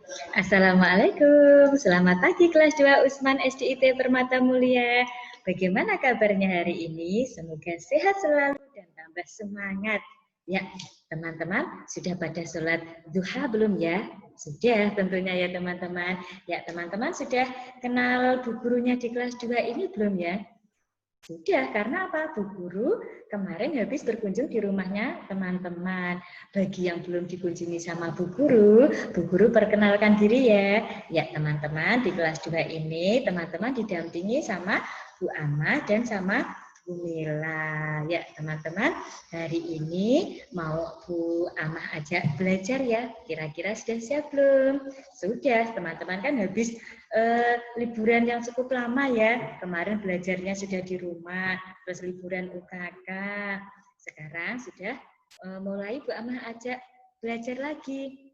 Assalamualaikum, selamat pagi kelas 2 Usman SDIT Permata Mulia. Bagaimana kabarnya hari ini? Semoga sehat selalu dan tambah semangat. Ya, teman-teman sudah pada sholat duha belum ya? Sudah tentunya ya teman-teman. Ya, teman-teman sudah kenal bu gurunya di kelas 2 ini belum ya? Sudah, karena apa? Bu Guru kemarin habis berkunjung di rumahnya teman-teman. Bagi yang belum dikunjungi sama Bu Guru perkenalkan diri ya. Ya teman-teman, di kelas 2 ini teman-teman didampingi sama Bu Amah dan sama Bu Mila. Ya teman-teman, hari ini mau Bu Amah ajak belajar ya. Kira-kira sudah siap belum? Sudah, teman-teman kan habis liburan yang cukup lama ya. Kemarin belajarnya sudah di rumah, terus liburan UKK. Sekarang sudah mulai Bu Amah ajak belajar lagi.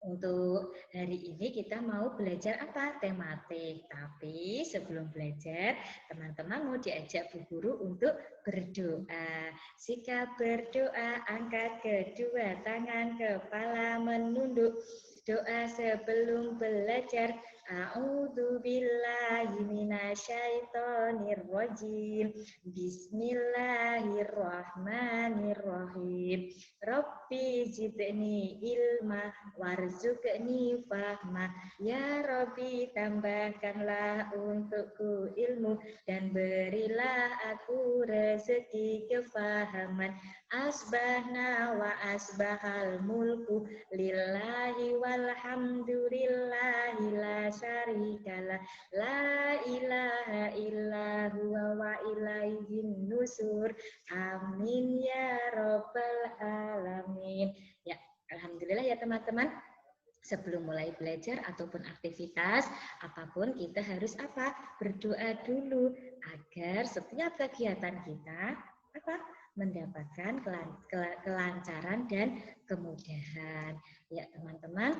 Untuk hari ini kita mau belajar apa? Tematik. Tapi sebelum belajar, teman-teman mau diajak Bu Guru untuk berdoa. Sikap berdoa, angkat kedua tangan, kepala menunduk. Doa sebelum belajar. A'udzu billahi minasyaitonir rajim. Bismillahirrahmanirrahim. Rabbi zidni ilma warzuqni fahma. Ya Rabbi tambahkanlah untukku ilmu dan berilah aku rezeki kefahaman. Asbahna wa asbahal mulku lillahi walhamdulillahi la syarikalah la ilaha illa huwa wa ilaihin nusur. Amin ya robbal alamin. Ya, alhamdulillah ya teman-teman. Sebelum mulai belajar ataupun aktivitas apapun kita harus apa? Berdoa dulu agar setiap kegiatan kita apa? Mendapatkan kelancaran dan kemudahan. Ya teman-teman,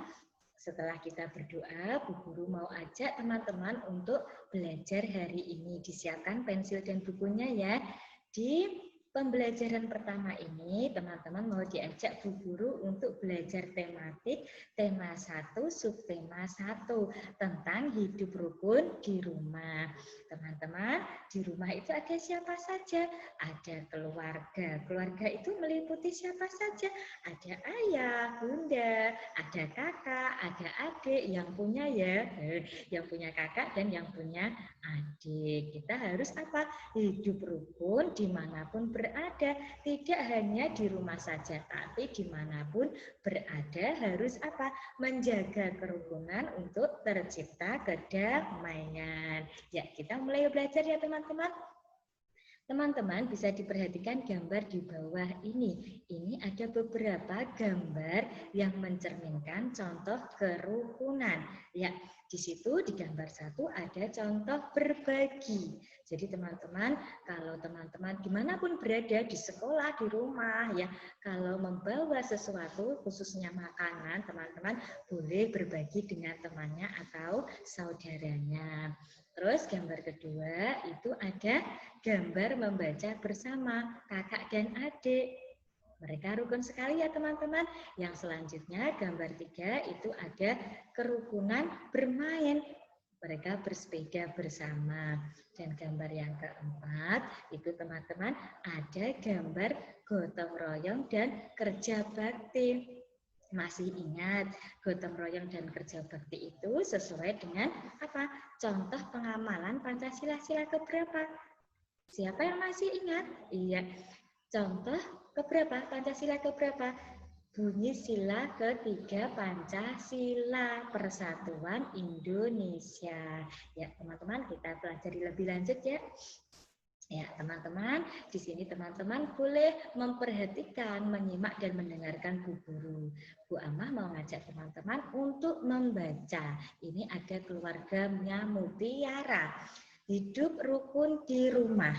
setelah kita berdoa, Bu Guru mau ajak teman-teman untuk belajar hari ini. Disiapkan pensil dan bukunya ya. Di pembelajaran pertama ini, teman-teman mau diajak Bu Guru untuk belajar tematik, tema 1, subtema 1, tentang hidup rukun di rumah. Teman-teman, di rumah itu ada siapa saja? Ada keluarga. Keluarga itu meliputi siapa saja? Ada ayah, bunda, ada kakak, ada adik yang punya yang punya kakak dan yang punya adik. Kita harus apa? Hidup rukun dimanapun berada, tidak hanya di rumah saja, tapi dimanapun berada harus apa? Menjaga kerukunan untuk tercipta kedamaian. Ya, kita mulai belajar ya teman-teman. Teman-teman bisa diperhatikan gambar di bawah ini. Ini ada beberapa gambar yang mencerminkan contoh kerukunan. Ya, di situ di gambar 1 ada contoh berbagi. Jadi teman-teman, kalau teman-teman dimanapun berada, di sekolah, di rumah, ya, kalau membawa sesuatu, khususnya makanan, teman-teman boleh berbagi dengan temannya atau saudaranya. Terus gambar kedua itu ada gambar membaca bersama kakak dan adik. Mereka rukun sekali ya teman-teman. Yang selanjutnya gambar 3 itu ada kerukunan bermain. Mereka bersepeda bersama. Dan gambar yang keempat itu teman-teman ada gambar gotong royong dan kerja bakti. Masih ingat gotong royong dan kerja bakti itu sesuai dengan apa? Contoh pengamalan Pancasila sila keberapa? Siapa yang masih ingat? Iya. Contoh keberapa? Pancasila keberapa? Bunyi sila ketiga Pancasila, Persatuan Indonesia. Ya, teman-teman kita pelajari lebih lanjut ya. Ya, teman-teman, di sini teman-teman boleh memperhatikan, menyimak dan mendengarkan Bu Guru. Bu Amah mau ngajak teman-teman untuk membaca. Ini ada keluarganya Mutiara. Hidup rukun di rumah.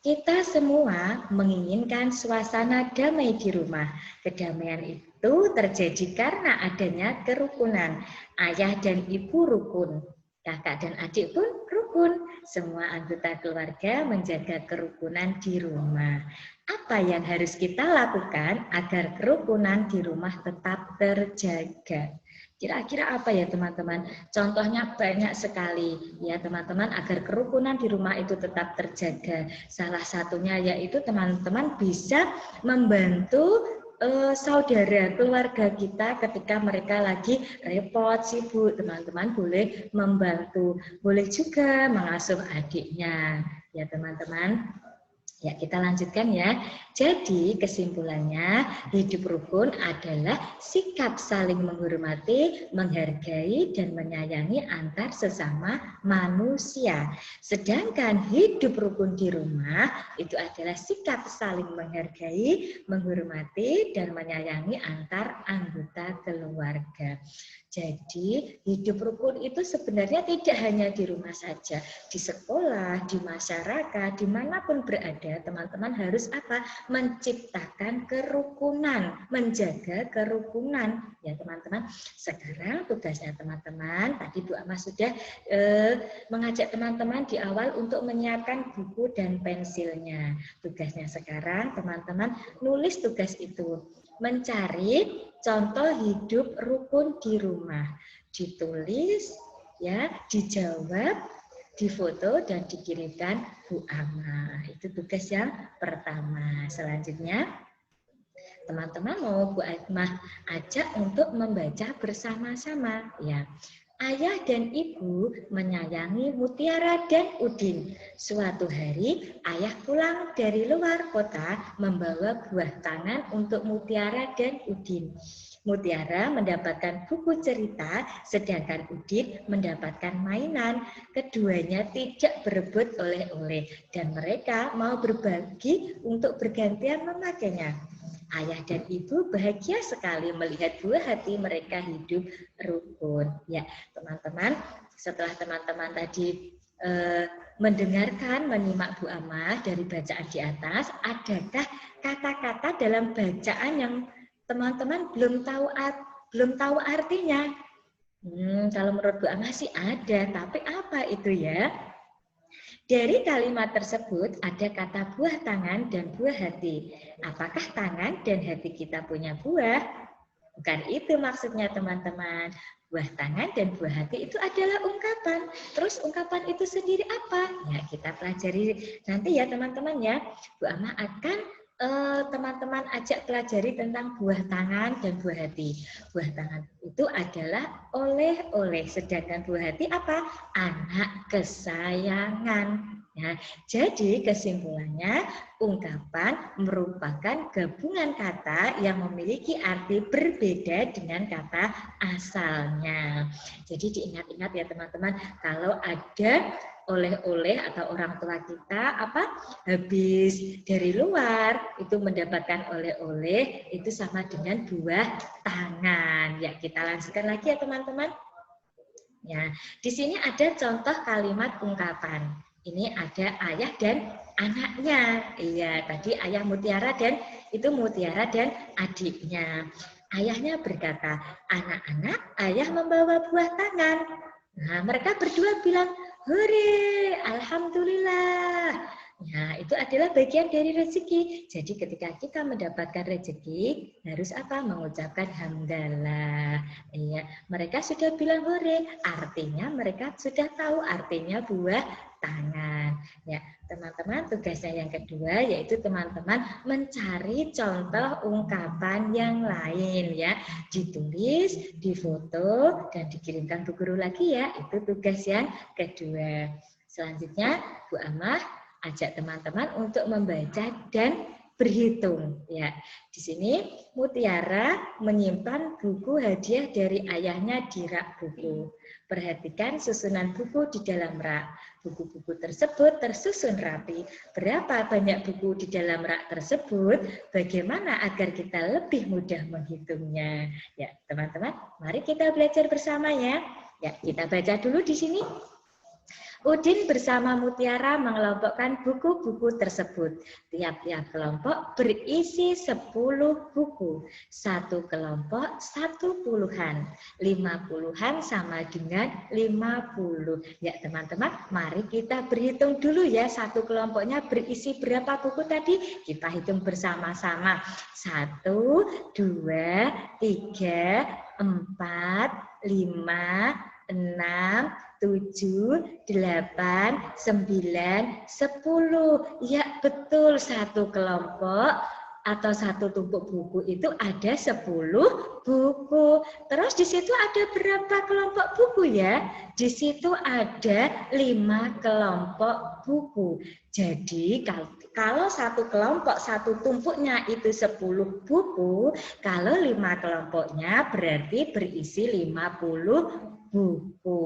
Kita semua menginginkan suasana damai di rumah. Kedamaian itu terjadi karena adanya kerukunan. Ayah dan ibu rukun. Kakak dan adik pun rukun. Semua anggota keluarga menjaga kerukunan di rumah. Apa yang harus kita lakukan agar kerukunan di rumah tetap terjaga? Kira-kira apa ya teman-teman? Contohnya banyak sekali ya teman-teman, agar kerukunan di rumah itu tetap terjaga. Salah satunya yaitu teman-teman bisa membantu saudara keluarga kita ketika mereka lagi repot, sibuk. Teman-teman boleh membantu. Boleh juga mengasuh adiknya ya teman-teman. Ya, kita lanjutkan ya. Jadi, kesimpulannya, hidup rukun adalah sikap saling menghormati, menghargai, dan menyayangi antar sesama manusia. Sedangkan hidup rukun di rumah itu adalah sikap saling menghargai, menghormati, dan menyayangi antar anggota keluarga. Jadi, hidup rukun itu sebenarnya tidak hanya di rumah saja, di sekolah, di masyarakat, dimanapun berada, teman-teman harus apa? Menciptakan kerukunan, menjaga kerukunan, ya teman-teman. Sekarang tugasnya teman-teman, tadi Bu Ama sudah mengajak teman-teman di awal untuk menyiapkan buku dan pensilnya. Tugasnya sekarang, teman-teman nulis tugas itu. Mencari contoh hidup rukun di rumah, ditulis, ya, dijawab, difoto dan dikirimkan Bu Ama. Itu tugas yang pertama. Selanjutnya, teman-teman mau Bu Ama ajak untuk membaca bersama-sama, ya. Ayah dan ibu menyayangi Mutiara dan Udin. Suatu hari, ayah pulang dari luar kota membawa buah tangan untuk Mutiara dan Udin. Mutiara mendapatkan buku cerita, sedangkan Udin mendapatkan mainan. Keduanya tidak berebut oleh-oleh, dan mereka mau berbagi untuk bergantian memakainya. Ayah dan ibu bahagia sekali melihat buah hati mereka hidup rukun. Ya, teman-teman, setelah teman-teman tadi mendengarkan, menyimak Bu Ama dari bacaan di atas, adakah kata-kata dalam bacaan yang teman-teman belum tahu artinya? Kalau menurut Bu Ama sih ada, tapi apa itu ya? Dari kalimat tersebut ada kata buah tangan dan buah hati. Apakah tangan dan hati kita punya buah? Bukan itu maksudnya teman-teman. Buah tangan dan buah hati itu adalah ungkapan. Terus ungkapan itu sendiri apa? Ya, kita pelajari nanti ya teman-teman ya. Bu Ama akan teman-teman ajak pelajari tentang buah tangan dan buah hati. Buah tangan itu adalah oleh-oleh, sedangkan buah hati apa? Anak kesayangan. Ya, jadi kesimpulannya, ungkapan merupakan gabungan kata yang memiliki arti berbeda dengan kata asalnya. Jadi diingat-ingat ya teman-teman, kalau ada oleh-oleh atau orang tua kita habis dari luar itu mendapatkan oleh-oleh, itu sama dengan buah tangan. Ya, kita lanjutkan lagi ya teman-teman. Ya, di sini ada contoh kalimat ungkapan. Ini ada ayah dan anaknya. Iya, tadi ayah Mutiara dan itu Mutiara dan adiknya. Ayahnya berkata, "Anak-anak, ayah membawa buah tangan." Nah, mereka berdua bilang, "Hore, alhamdulillah." Nah, itu adalah bagian dari rezeki. Jadi ketika kita mendapatkan rezeki, harus apa? Mengucapkan hamdalah. Iya, mereka sudah bilang hore, artinya mereka sudah tahu artinya buah tangan. Ya, teman-teman, tugasnya yang kedua yaitu teman-teman mencari contoh ungkapan yang lain ya. Ditulis, difoto dan dikirimkan ke guru lagi ya. Itu tugas yang kedua. Selanjutnya, Bu Amah ajak teman-teman untuk membaca dan berhitung ya. Di sini Mutiara menyimpan buku hadiah dari ayahnya di rak buku. Perhatikan susunan buku di dalam rak. Buku-buku tersebut tersusun rapi. Berapa banyak buku di dalam rak tersebut? Bagaimana agar kita lebih mudah menghitungnya? Ya, teman-teman, mari kita belajar bersama ya. Ya, kita baca dulu di sini. Udin bersama Mutiara mengelompokkan buku-buku tersebut. Tiap-tiap kelompok berisi 10 buku. Satu kelompok 1 puluhan. 5 puluhan sama dengan 50. Ya teman-teman, mari kita berhitung dulu ya. Satu kelompoknya berisi berapa buku tadi? Kita hitung bersama-sama. 1, 2, 3, 4, 5, 6, 7, 8, 9, 10. Ya betul, satu kelompok atau satu tumpuk buku itu ada 10 buku. Terus di situ ada berapa kelompok buku ya? Di situ ada 5 kelompok buku. Jadi kalau satu kelompok, satu tumpuknya itu 10 buku, kalau 5 kelompoknya berarti berisi 50 buku.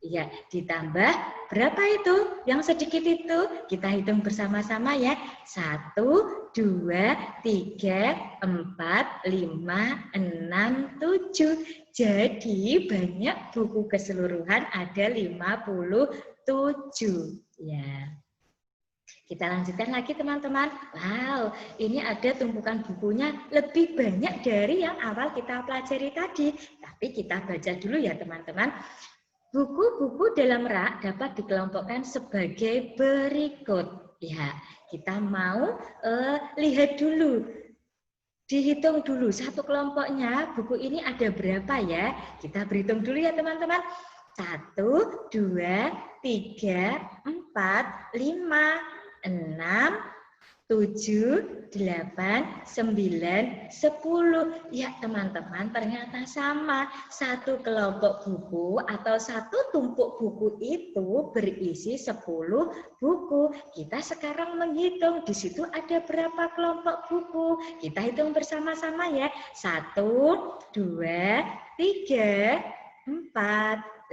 Ya, ditambah berapa itu? Yang sedikit itu kita hitung bersama-sama ya. 1, 2, 3, 4, 5, 6, 7. Jadi banyak buku keseluruhan ada 57. Ya. Kita lanjutkan lagi teman-teman. Wow, ini ada tumpukan bukunya lebih banyak dari yang awal kita pelajari tadi. Tapi kita baca dulu ya teman-teman. Buku-buku dalam rak dapat dikelompokkan sebagai berikut. Ya, kita mau lihat dulu. Dihitung dulu satu kelompoknya, buku ini ada berapa ya? Kita berhitung dulu ya teman-teman. 1, 2, 3, 4, 5, 6, 7, 8, 9, 10. Ya teman-teman, ternyata sama. Satu kelompok buku atau satu tumpuk buku itu berisi 10 buku. Kita sekarang menghitung, di situ ada berapa kelompok buku. Kita hitung bersama-sama ya. 1, 2, 3, 4,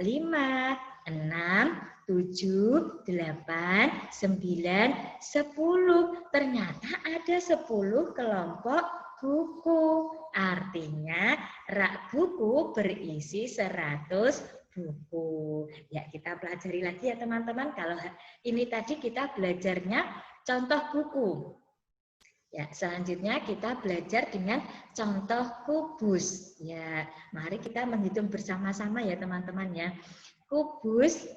5, 6, 7, 8, 9, 10. Ternyata ada 10 kelompok buku. Artinya rak buku berisi 100 buku. Ya, kita pelajari lagi ya teman-teman. Kalau ini tadi kita belajarnya contoh buku. Ya, selanjutnya kita belajar dengan contoh kubus. Ya, mari kita menghitung bersama-sama ya teman-teman ya. Kubus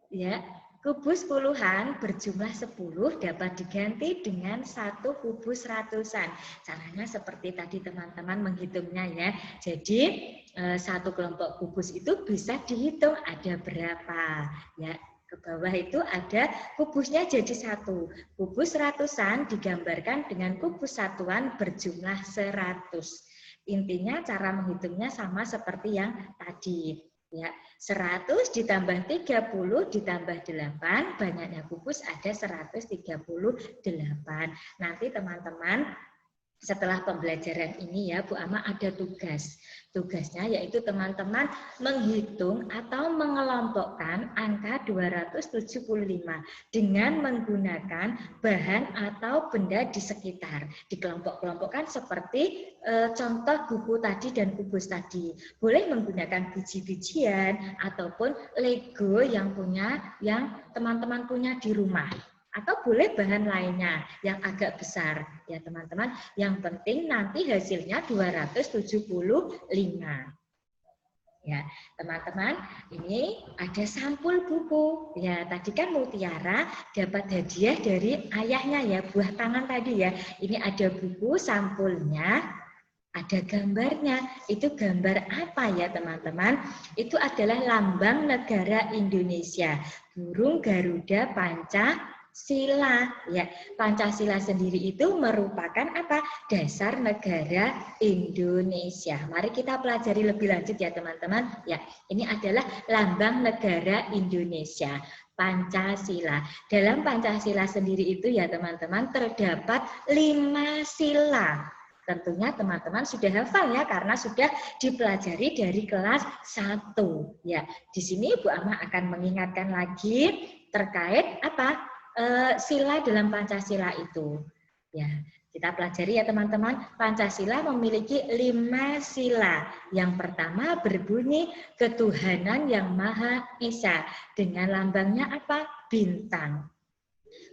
ya, kubus puluhan berjumlah 10 dapat diganti dengan satu kubus ratusan. Caranya seperti tadi teman-teman menghitungnya ya. Jadi satu kelompok kubus itu bisa dihitung ada berapa. Ya, ke bawah itu ada kubusnya jadi 1. Kubus ratusan digambarkan dengan kubus satuan berjumlah 100. Intinya cara menghitungnya sama seperti yang tadi. Ya, 100 ditambah 30 ditambah 8, banyaknya kubus ada 138. Nanti teman-teman setelah pembelajaran ini ya Bu Ama ada tugas. Tugasnya yaitu teman-teman menghitung atau mengelompokkan angka 275 dengan menggunakan bahan atau benda di sekitar. Dikelompok-kelompokkan seperti contoh buku tadi dan kubus tadi. Boleh menggunakan biji-bijian ataupun Lego yang teman-teman punya di rumah. Atau boleh bahan lainnya yang agak besar ya teman-teman. Yang penting nanti hasilnya 275. Ya, teman-teman, ini ada sampul buku. Ya, tadi kan Mutiara dapat hadiah dari ayahnya ya, buah tangan tadi ya. Ini ada buku sampulnya, ada gambarnya. Itu gambar apa ya teman-teman? Itu adalah lambang negara Indonesia. Burung Garuda Pancasila. Ya, Pancasila sendiri itu merupakan apa? Dasar negara Indonesia. Mari kita pelajari lebih lanjut ya teman-teman. Ya, ini adalah lambang negara Indonesia. Pancasila. Dalam Pancasila sendiri itu ya teman-teman terdapat 5 sila. Tentunya teman-teman sudah hafal ya karena sudah dipelajari dari kelas 1. Ya, di sini Bu Ama akan mengingatkan lagi terkait apa? Sila dalam Pancasila itu. Ya, Kita pelajari ya teman-teman, Pancasila memiliki 5 sila. Yang pertama berbunyi ketuhanan yang Maha Esa. Dengan lambangnya apa? Bintang.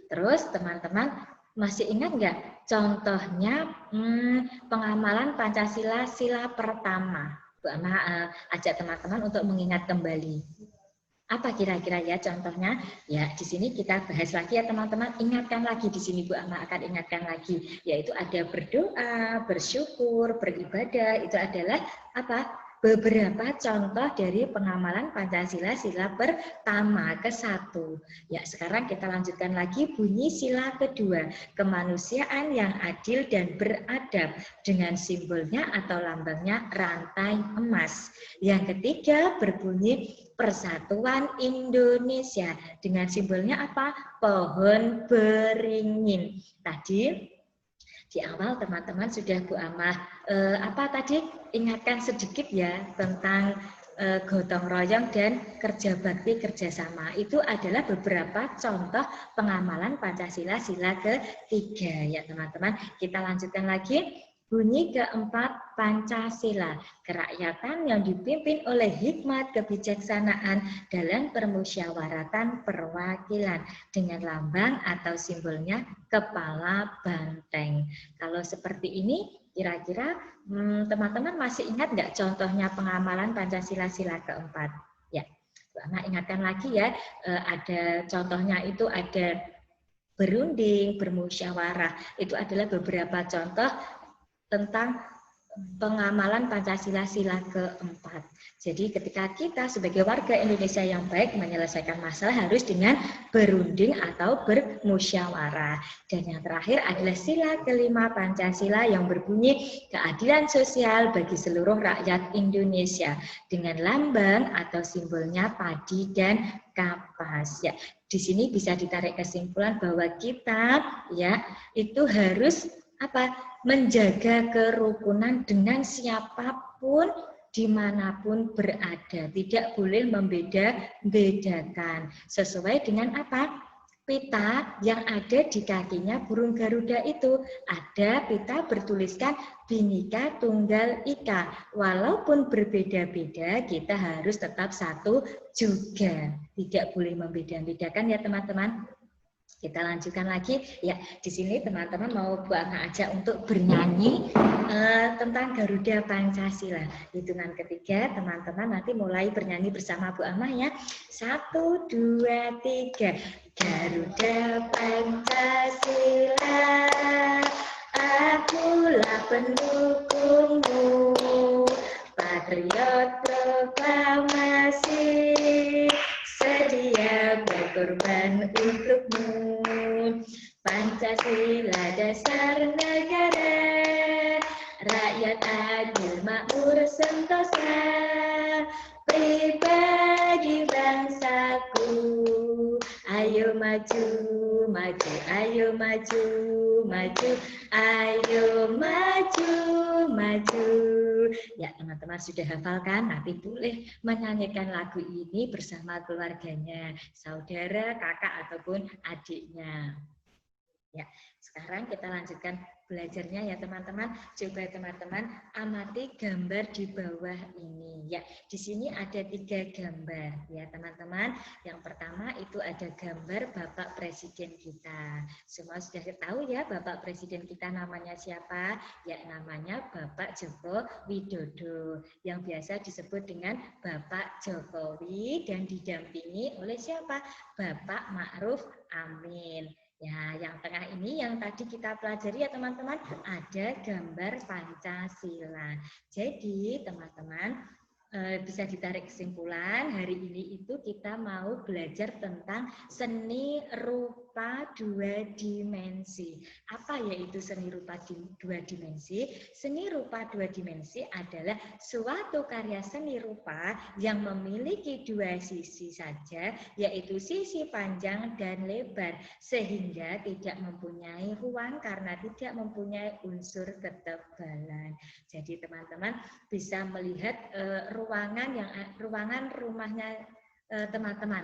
Terus teman-teman masih ingat nggak contohnya pengamalan Pancasila sila pertama? Bu Ama ajak teman-teman untuk mengingat kembali. Apa kira-kira ya contohnya? Ya, di sini kita bahas lagi ya teman-teman. Ingatkan lagi di sini Bu Ama akan ingatkan lagi, yaitu ada berdoa, bersyukur, beribadah. Itu adalah apa? Beberapa contoh dari pengamalan Pancasila sila pertama ke-1. Ya, sekarang kita lanjutkan lagi bunyi sila kedua, kemanusiaan yang adil dan beradab dengan simbolnya atau lambangnya rantai emas. Yang ketiga berbunyi Persatuan Indonesia dengan simbolnya apa? Pohon beringin. Tadi di awal teman-teman sudah Bu Amah apa tadi? Ingatkan sedikit ya tentang gotong royong dan kerja bakti kerjasama. Itu adalah beberapa contoh pengamalan Pancasila sila ketiga ya teman-teman. Kita lanjutkan lagi. Bunyi keempat Pancasila, kerakyatan yang dipimpin oleh hikmat kebijaksanaan dalam permusyawaratan perwakilan dengan lambang atau simbolnya kepala banteng. Kalau seperti ini, kira-kira teman-teman masih ingat nggak contohnya pengamalan Pancasila sila keempat? Ya, nah, ingatkan lagi ya, ada contohnya itu ada berunding, bermusyawarah. Itu adalah beberapa contoh tentang pengamalan Pancasila sila keempat. Jadi ketika kita sebagai warga Indonesia yang baik menyelesaikan masalah harus dengan berunding atau bermusyawarah. Dan yang terakhir adalah sila kelima Pancasila yang berbunyi keadilan sosial bagi seluruh rakyat Indonesia dengan lambang atau simbolnya padi dan kapas. Ya, di sini bisa ditarik kesimpulan bahwa kita ya itu harus apa? Menjaga kerukunan dengan siapapun dimanapun berada, tidak boleh membeda-bedakan sesuai dengan apa? Pita yang ada di kakinya burung Garuda itu ada pita bertuliskan Bhinneka Tunggal Ika. Walaupun berbeda-beda, kita harus tetap satu juga, tidak boleh membeda-bedakan ya teman-teman. Kita lanjutkan lagi ya. Di sini teman-teman mau Bu Ana ajak untuk bernyanyi tentang Garuda Pancasila. Hitungan ketiga teman-teman nanti mulai bernyanyi bersama Bu Ana ya. 1, 2, 3. Garuda Pancasila, akulah pendukungmu, patriot proklamasi, sedia berkorban untukmu. Pancasila dasar negara, rakyat adil makmur sentosa, pribadi bangsaku. Ayo maju, maju, ayo maju, maju, ayo maju, maju. Ya teman-teman sudah hafal kan? Nanti boleh menyanyikan lagu ini bersama keluarganya, saudara, kakak ataupun adiknya. Ya, sekarang kita lanjutkan belajarnya ya teman-teman. Coba teman-teman amati gambar di bawah ini. Ya, di sini ada 3 gambar ya teman-teman. Yang pertama itu ada gambar Bapak Presiden kita. Semua sudah tahu ya Bapak Presiden kita namanya siapa? Ya, namanya Bapak Joko Widodo. Yang biasa disebut dengan Bapak Jokowi dan didampingi oleh siapa? Bapak Ma'ruf Amin. Ya, yang tengah ini yang tadi kita pelajari ya teman-teman, ada gambar Pancasila. Jadi teman-teman bisa ditarik kesimpulan hari ini itu kita mau belajar tentang seni rupa 2 dimensi. Apa yaitu seni rupa 2 dimensi? Seni rupa 2 dimensi adalah suatu karya seni rupa yang memiliki 2 sisi saja, yaitu sisi panjang dan lebar, sehingga tidak mempunyai ruang karena tidak mempunyai unsur ketebalan. Jadi teman-teman bisa melihat ruangan rumahnya teman-teman.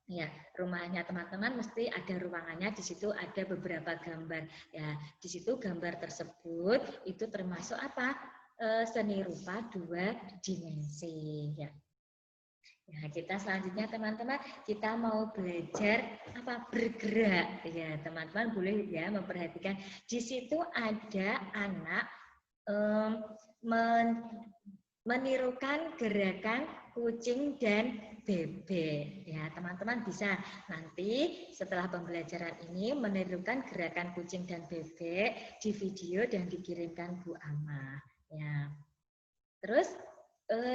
Ya, rumahnya teman-teman mesti ada ruangannya, di situ ada beberapa gambar. Ya, di situ gambar tersebut itu termasuk apa? Seni rupa 2 dimensi. Ya. Nah, kita selanjutnya teman-teman, kita mau belajar apa? Bergerak. Ya, teman-teman boleh ya memperhatikan. Di situ ada anak menirukan gerakan kucing dan bebek. Ya, teman-teman bisa nanti setelah pembelajaran ini menirukan gerakan kucing dan bebek di video dan dikirimkan Bu Ama. Ya. Terus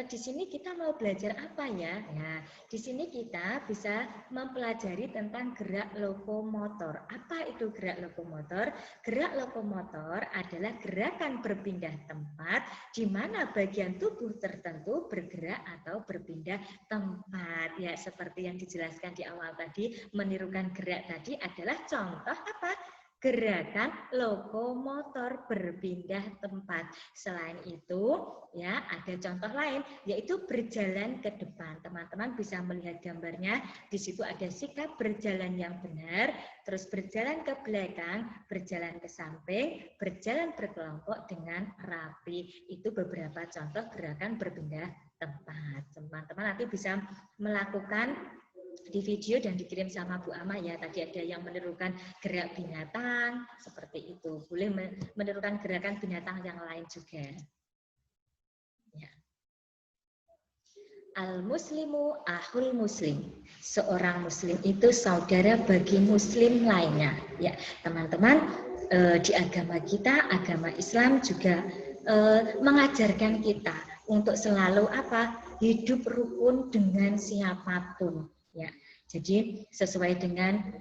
di sini kita mau belajar apa ya? Nah, di sini kita bisa mempelajari tentang gerak lokomotor. Apa itu gerak lokomotor? Gerak lokomotor adalah gerakan berpindah tempat di mana bagian tubuh tertentu bergerak atau berpindah tempat. Ya, seperti yang dijelaskan di awal tadi, menirukan gerak tadi adalah contoh apa? Gerakan lokomotor berpindah tempat. Selain itu, ya ada contoh lain, yaitu berjalan ke depan. Teman-teman bisa melihat gambarnya. Di situ ada sikap berjalan yang benar, terus berjalan ke belakang, berjalan ke samping, berjalan berkelompok dengan rapi. Itu beberapa contoh gerakan berpindah tempat. Teman-teman nanti bisa melakukan di video dan dikirim sama Bu Ama ya. Tadi ada yang menirukan gerak binatang seperti itu. Boleh menirukan gerakan binatang yang lain juga. Ya. Al-muslimu ahul muslim. Seorang muslim itu saudara bagi muslim lainnya. Ya, teman-teman, di agama kita, agama Islam juga mengajarkan kita untuk selalu apa? Hidup rukun dengan siapapun. Ya, jadi sesuai dengan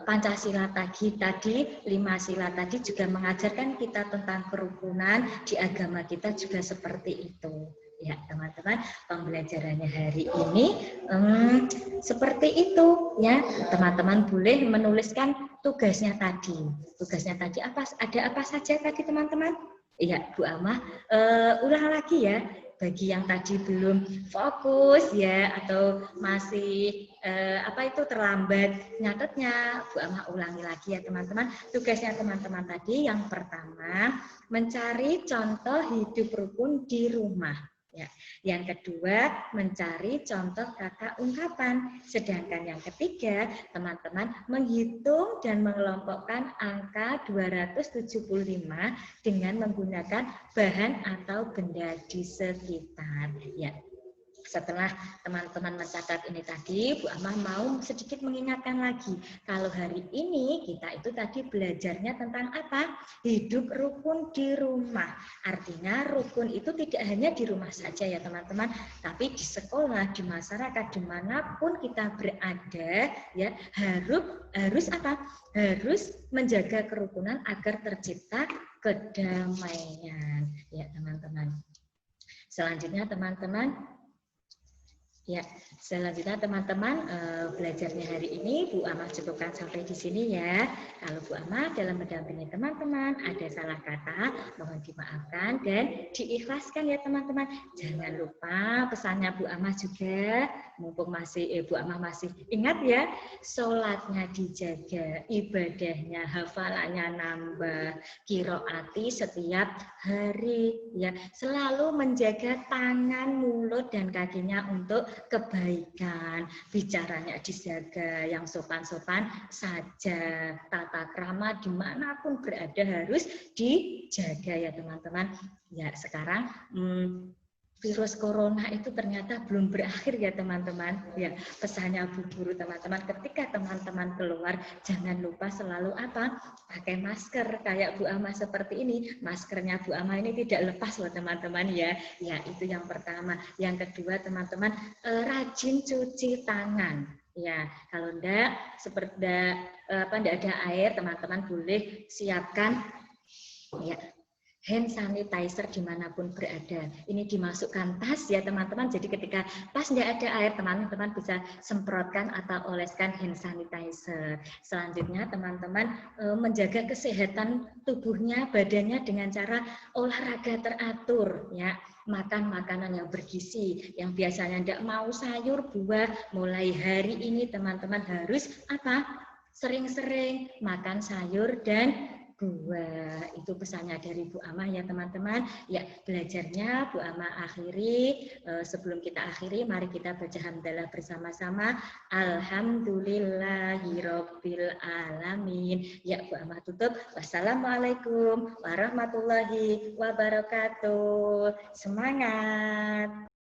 Pancasila tadi 5 sila tadi juga mengajarkan kita tentang kerukunan. Di agama kita juga seperti itu. Ya, teman-teman, pembelajarannya hari ini seperti itu ya. Teman-teman boleh menuliskan tugasnya tadi. Tugasnya tadi ada apa saja tadi, teman-teman? Iya, Bu Ama, ulang lagi ya. Bagi yang tadi belum fokus ya atau masih terlambat nyatetnya, Bu Ama ulangi lagi ya teman-teman. Tugasnya teman-teman tadi yang pertama mencari contoh hidup rukun di rumah. Ya. Yang kedua, mencari contoh kata ungkapan. Sedangkan yang ketiga, teman-teman menghitung dan mengelompokkan angka 275 dengan menggunakan bahan atau benda di sekitar. Ya. Setelah teman-teman mencatat ini tadi, Bu Amah mau sedikit mengingatkan lagi. Kalau hari ini kita itu tadi belajarnya tentang apa? Hidup rukun di rumah. Artinya rukun itu tidak hanya di rumah saja ya teman-teman, tapi di sekolah, di masyarakat, dimanapun kita berada, ya harus apa? Harus menjaga kerukunan agar tercipta kedamaian. Ya teman-teman. Selanjutnya teman-teman. Ya, selanjutnya teman-teman belajarnya hari ini Bu Amah cukupkan sampai di sini ya. Kalau Bu Amah dalam mendampingi teman-teman ada salah kata, mohon dimaafkan dan diikhlaskan ya teman-teman. Jangan lupa pesannya Bu Amah juga, mumpung Bu Amah masih ingat ya, sholatnya dijaga, ibadahnya, hafalannya nambah, qiraati setiap hari ya. Selalu menjaga tangan, mulut dan kakinya untuk kebaikan, bicaranya dijaga, yang sopan-sopan saja, tata krama dimanapun berada harus dijaga ya teman-teman. Ya sekarang virus corona itu ternyata belum berakhir ya teman-teman. Ya pesannya Bu Guru teman-teman, ketika teman-teman keluar jangan lupa selalu apa? Pakai masker kayak Bu Ama seperti ini. Maskernya Bu Ama ini tidak lepas loh teman-teman ya. Ya itu yang pertama. Yang kedua teman-teman rajin cuci tangan. Ya, kalau enggak ada air, teman-teman boleh siapkan ya hand sanitizer dimanapun berada. Ini dimasukkan tas ya teman-teman. Jadi ketika tas tidak ada air, teman-teman bisa semprotkan atau oleskan hand sanitizer. Selanjutnya teman-teman menjaga kesehatan tubuhnya, badannya dengan cara olahraga teratur ya. makan makanan yang bergizi. Yang biasanya tidak mau sayur, buah, mulai hari ini teman-teman harus apa? Sering-sering makan sayur dan buah. Itu pesannya dari Bu Amah ya teman-teman. Ya, belajarnya Bu Amah akhiri. Sebelum kita akhiri, mari kita baca hamdalah bersama-sama. Alhamdulillahirabbil alamin. Ya, Bu Amah tutup. Wassalamualaikum warahmatullahi wabarakatuh. Semangat.